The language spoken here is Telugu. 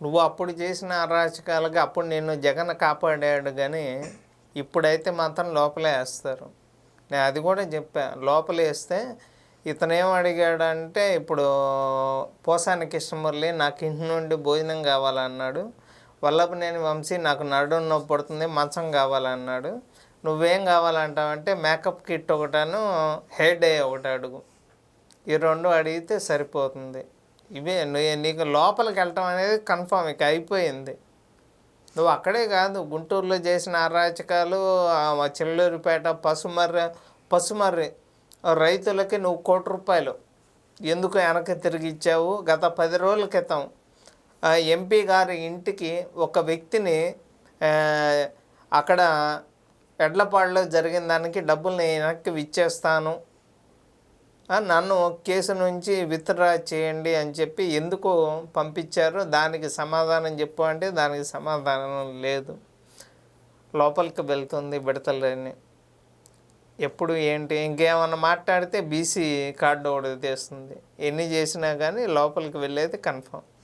నువ్వు అప్పుడు చేసిన అరాచకాలకి అప్పుడు నిన్ను జగన్ కాపాడాడు కానీ ఇప్పుడైతే మాత్రం లోపలే వేస్తారు. నేను అది కూడా చెప్పా. లోపలేస్తే ఇతనేం అడిగాడంటే ఇప్పుడు పోసాని కృష్ణమురళి నాకు ఇంటి నుండి భోజనం కావాలన్నాడు. వల్లభనేని వంశీ నాకు నడుము నొప్పి పడుతుంది మంచం కావాలన్నాడు. నువ్వేం కావాలంటావంటే మేకప్ కిట్ ఒకటాను హెయిర్ డై ఒకటి అడుగు. ఈ రెండు అడిగితే సరిపోతుంది. ఇవే నీకు లోపలికి వెళ్ళటం అనేది కన్ఫామ్ ఇక అయిపోయింది. నువ్వు అక్కడే కాదు గుంటూరులో చేసిన అరాచకాలు, చిల్లూరిపేట పసుమర్రి రైతులకి నువ్వు ₹1 ఎందుకు వెనక్కి తిరిగి ఇచ్చావు? గత 10 రోజుల క్రితం ఎంపీ గారి ఇంటికి ఒక వ్యక్తిని అక్కడ ఎడ్లపాడులో జరిగిన దానికి డబ్బులు నేను వెనక్కి ఇచ్చేస్తాను, నన్ను కేసు నుంచి విత్డ్రా చేయండి అని చెప్పి ఎందుకు పంపించారో దానికి సమాధానం చెప్పు అంటే దానికి సమాధానం లేదు. లోపలికి వెళ్తుంది విడతలేని. ఎప్పుడు ఏంటి ఇంకేమన్నా మాట్లాడితే బీసీ కార్డు ఒకటి తెస్తుంది. ఎన్ని చేసినా కానీ లోపలికి వెళ్ళేది కన్ఫామ్.